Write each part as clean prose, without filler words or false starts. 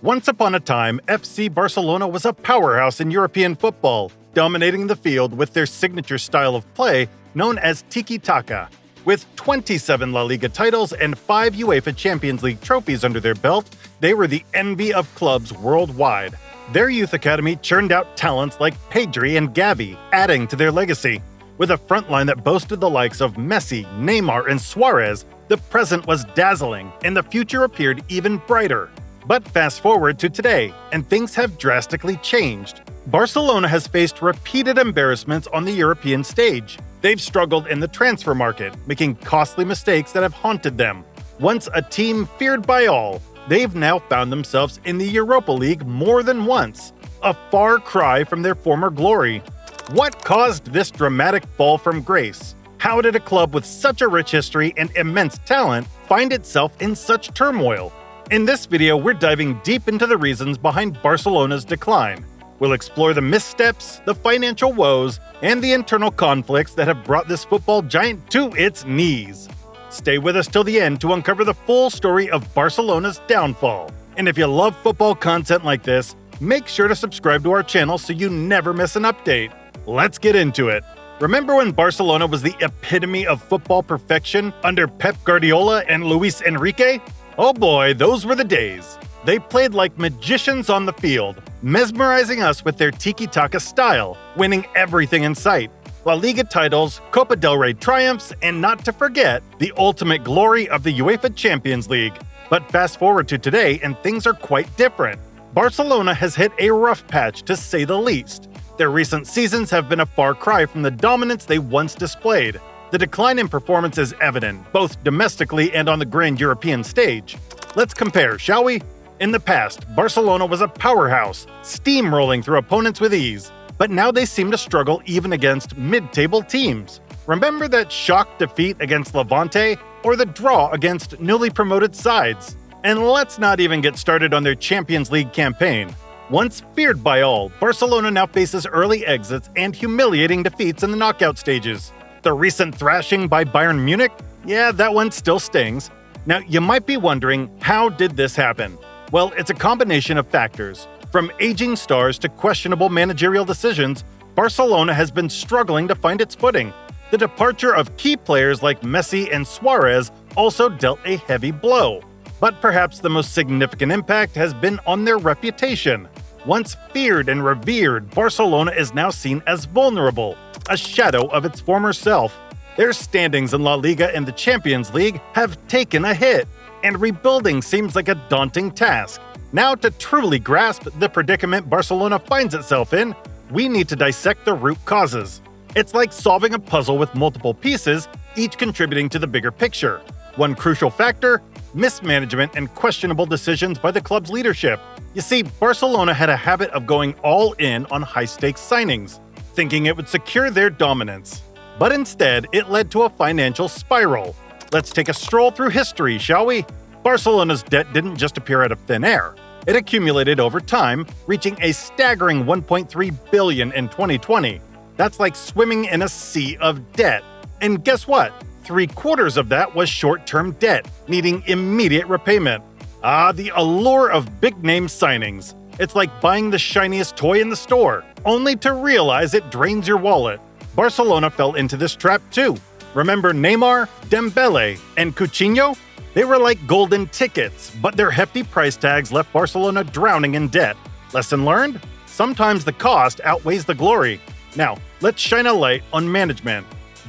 Once upon a time, FC Barcelona was a powerhouse in European football, dominating the field with their signature style of play known as tiki-taka. With 27 La Liga titles and 5 UEFA Champions League trophies under their belt, they were the envy of clubs worldwide. Their youth academy churned out talents like Pedri and Gavi, adding to their legacy. With a front line that boasted the likes of Messi, Neymar, and Suarez, the present was dazzling, and the future appeared even brighter. But fast forward to today, and things have drastically changed. Barcelona has faced repeated embarrassments on the European stage. They've struggled in the transfer market, making costly mistakes that have haunted them. Once a team feared by all, they've now found themselves in the Europa League more than once, a far cry from their former glory. What caused this dramatic fall from grace? How did a club with such a rich history and immense talent find itself in such turmoil? In this video, we're diving deep into the reasons behind Barcelona's decline. We'll explore the missteps, the financial woes, and the internal conflicts that have brought this football giant to its knees. Stay with us till the end to uncover the full story of Barcelona's downfall. And if you love football content like this, make sure to subscribe to our channel so you never miss an update. Let's get into it. Remember when Barcelona was the epitome of football perfection under Pep Guardiola and Luis Enrique? Oh boy, those were the days. They played like magicians on the field, mesmerizing us with their tiki-taka style, winning everything in sight. La Liga titles, Copa del Rey triumphs, and not to forget, the ultimate glory of the UEFA Champions League. But fast forward to today and things are quite different. Barcelona has hit a rough patch to say the least. Their recent seasons have been a far cry from the dominance they once displayed. The decline in performance is evident, both domestically and on the grand European stage. Let's compare, shall we? In the past, Barcelona was a powerhouse, steamrolling through opponents with ease. But now they seem to struggle even against mid-table teams. Remember that shock defeat against Levante or the draw against newly promoted sides? And let's not even get started on their Champions League campaign. Once feared by all, Barcelona now faces early exits and humiliating defeats in the knockout stages. The recent thrashing by Bayern Munich? Yeah, that one still stings. Now, you might be wondering, how did this happen? Well, it's a combination of factors. From aging stars to questionable managerial decisions, Barcelona has been struggling to find its footing. The departure of key players like Messi and Suarez also dealt a heavy blow. But perhaps the most significant impact has been on their reputation. Once feared and revered, Barcelona is now seen as vulnerable, a shadow of its former self. Their standings in La Liga and the Champions League have taken a hit, and rebuilding seems like a daunting task. Now, to truly grasp the predicament Barcelona finds itself in, we need to dissect the root causes. It's like solving a puzzle with multiple pieces, each contributing to the bigger picture. One crucial factor: mismanagement and questionable decisions by the club's leadership. You see, Barcelona had a habit of going all in on high-stakes signings, thinking it would secure their dominance. But instead, it led to a financial spiral. Let's take a stroll through history, shall we? Barcelona's debt didn't just appear out of thin air. It accumulated over time, reaching a staggering $1.3 billion in 2020. That's like swimming in a sea of debt. And guess what? 3/4 of that was short-term debt, needing immediate repayment. The allure of big-name signings. It's like buying the shiniest toy in the store, only to realize it drains your wallet. Barcelona fell into this trap too. Remember Neymar, Dembele, and Coutinho? They were like golden tickets, but their hefty price tags left Barcelona drowning in debt. Lesson learned? Sometimes the cost outweighs the glory. Now, let's shine a light on management.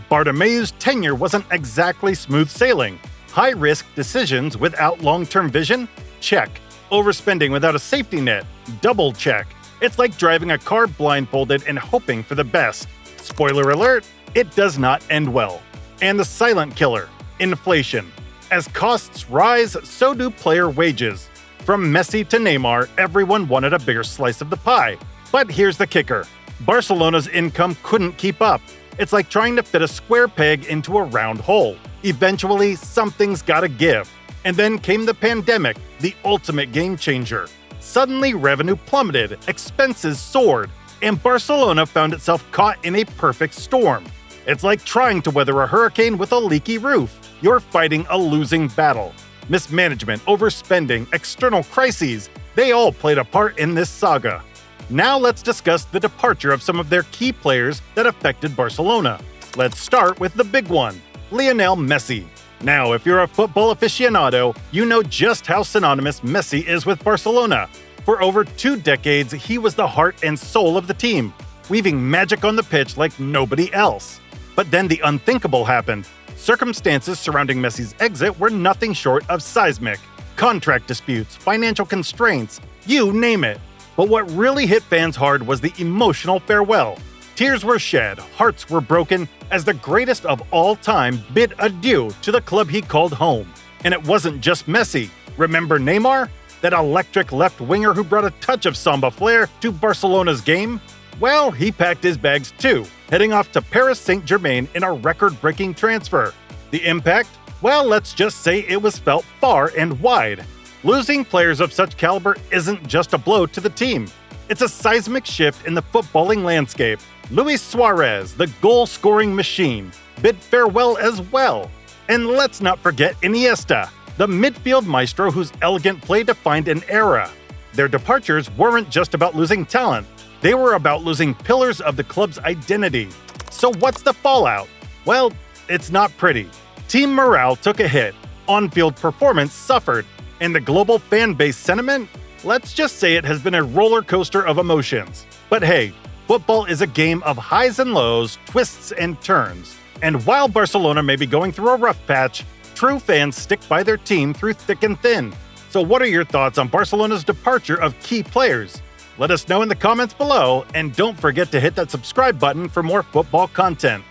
Bartomeu's tenure wasn't exactly smooth sailing. High-risk decisions without long-term vision? Check. Overspending without a safety net? Double check. It's like driving a car blindfolded and hoping for the best. Spoiler alert, it does not end well. And the silent killer: inflation. As costs rise, so do player wages. From Messi to Neymar, everyone wanted a bigger slice of the pie. But here's the kicker: Barcelona's income couldn't keep up. It's like trying to fit a square peg into a round hole. Eventually, something's gotta give. And then came the pandemic, the ultimate game changer. Suddenly, revenue plummeted, expenses soared, and Barcelona found itself caught in a perfect storm. It's like trying to weather a hurricane with a leaky roof. You're fighting a losing battle. Mismanagement, overspending, external crises, They all played a part in this saga. Now let's discuss the departure of some of their key players that affected Barcelona. Let's start with the big one, Lionel Messi. Now, if you're a football aficionado, you know just how synonymous Messi is with Barcelona. For over 2 decades, he was the heart and soul of the team, weaving magic on the pitch like nobody else. But then the unthinkable happened. Circumstances surrounding Messi's exit were nothing short of seismic. Contract disputes, financial constraints, you name it. But what really hit fans hard was the emotional farewell. Tears were shed, hearts were broken, as the greatest of all time bid adieu to the club he called home. And it wasn't just Messi. Remember Neymar? That electric left winger who brought a touch of Samba flair to Barcelona's game? Well, he packed his bags too, heading off to Paris Saint-Germain in a record-breaking transfer. The impact? Well, let's just say it was felt far and wide. Losing players of such caliber isn't just a blow to the team. It's a seismic shift in the footballing landscape. Luis Suarez, the goal-scoring machine, bid farewell as well. And let's not forget Iniesta, the midfield maestro whose elegant play defined an era. Their departures weren't just about losing talent. They were about losing pillars of the club's identity. So what's the fallout? Well, it's not pretty. Team morale took a hit, on-field performance suffered, and the global fan base sentiment? Let's just say it has been a roller coaster of emotions. But hey, football is a game of highs and lows, twists and turns. And while Barcelona may be going through a rough patch, true fans stick by their team through thick and thin. So what are your thoughts on Barcelona's departure of key players? Let us know in the comments below, and don't forget to hit that subscribe button for more football content.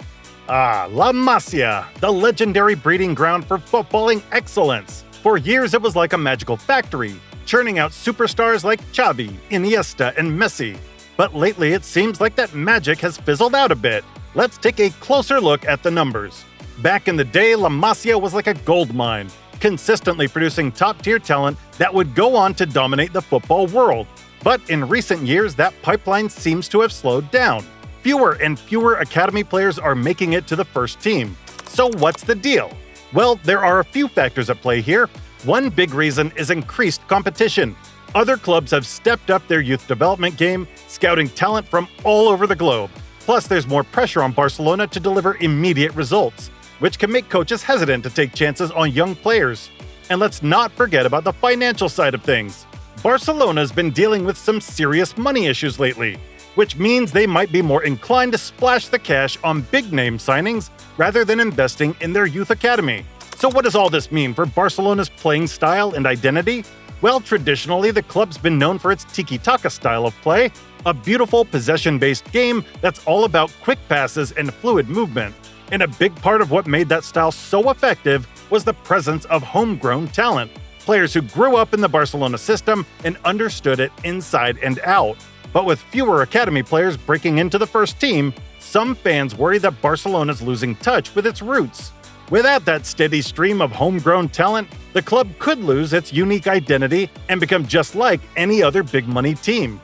La Masia, the legendary breeding ground for footballing excellence. For years it was like a magical factory, churning out superstars like Xavi, Iniesta, and Messi. But lately it seems like that magic has fizzled out a bit. Let's take a closer look at the numbers. Back in the day, La Masia was like a gold mine, consistently producing top-tier talent that would go on to dominate the football world. But in recent years, that pipeline seems to have slowed down. Fewer and fewer academy players are making it to the first team. So what's the deal? Well, there are a few factors at play here. One big reason is increased competition. Other clubs have stepped up their youth development game, scouting talent from all over the globe. Plus, there's more pressure on Barcelona to deliver immediate results, which can make coaches hesitant to take chances on young players. And let's not forget about the financial side of things. Barcelona's been dealing with some serious money issues lately, which means they might be more inclined to splash the cash on big-name signings rather than investing in their youth academy. So what does all this mean for Barcelona's playing style and identity? Well, traditionally, the club's been known for its tiki-taka style of play, a beautiful possession-based game that's all about quick passes and fluid movement. And a big part of what made that style so effective was the presence of homegrown talent, players who grew up in the Barcelona system and understood it inside and out. But with fewer academy players breaking into the first team, some fans worry that Barcelona's losing touch with its roots. Without that steady stream of homegrown talent, the club could lose its unique identity and become just like any other big-money team.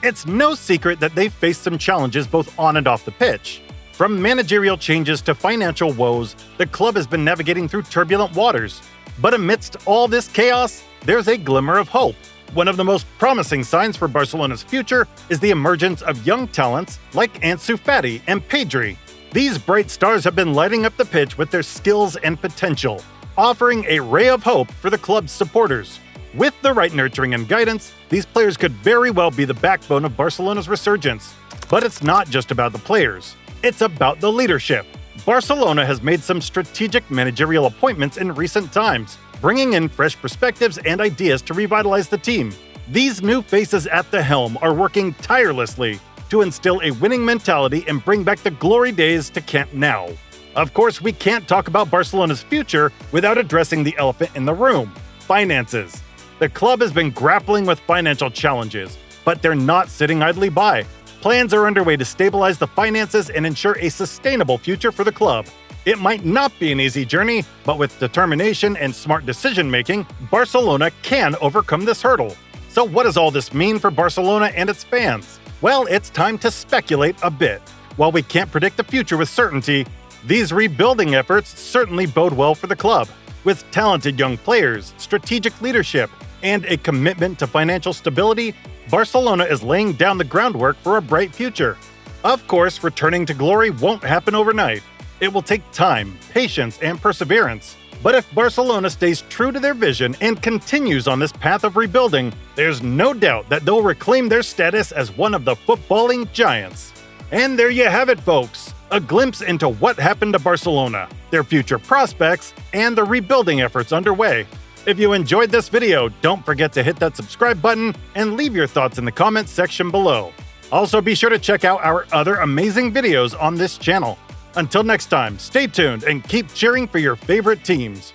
It's no secret that they've faced some challenges both on and off the pitch. From managerial changes to financial woes, the club has been navigating through turbulent waters. But amidst all this chaos, there's a glimmer of hope. One of the most promising signs for Barcelona's future is the emergence of young talents like Ansu Fati and Pedri. These bright stars have been lighting up the pitch with their skills and potential, offering a ray of hope for the club's supporters. With the right nurturing and guidance, these players could very well be the backbone of Barcelona's resurgence. But it's not just about the players. It's about the leadership. Barcelona has made some strategic managerial appointments in recent times, bringing in fresh perspectives and ideas to revitalize the team. These new faces at the helm are working tirelessly to instill a winning mentality and bring back the glory days to Camp Nou. Of course, we can't talk about Barcelona's future without addressing the elephant in the room: finances. The club has been grappling with financial challenges, but they're not sitting idly by. Plans are underway to stabilize the finances and ensure a sustainable future for the club. It might not be an easy journey, but with determination and smart decision-making, Barcelona can overcome this hurdle. So what does all this mean for Barcelona and its fans? Well, it's time to speculate a bit. While we can't predict the future with certainty, these rebuilding efforts certainly bode well for the club. With talented young players, strategic leadership, and a commitment to financial stability, Barcelona is laying down the groundwork for a bright future. Of course, returning to glory won't happen overnight. It will take time, patience, and perseverance. But if Barcelona stays true to their vision and continues on this path of rebuilding, there's no doubt that they'll reclaim their status as one of the footballing giants. And there you have it, folks. A glimpse into what happened to Barcelona, their future prospects, and the rebuilding efforts underway. If you enjoyed this video, don't forget to hit that subscribe button and leave your thoughts in the comments section below. Also, be sure to check out our other amazing videos on this channel. Until next time, stay tuned and keep cheering for your favorite teams.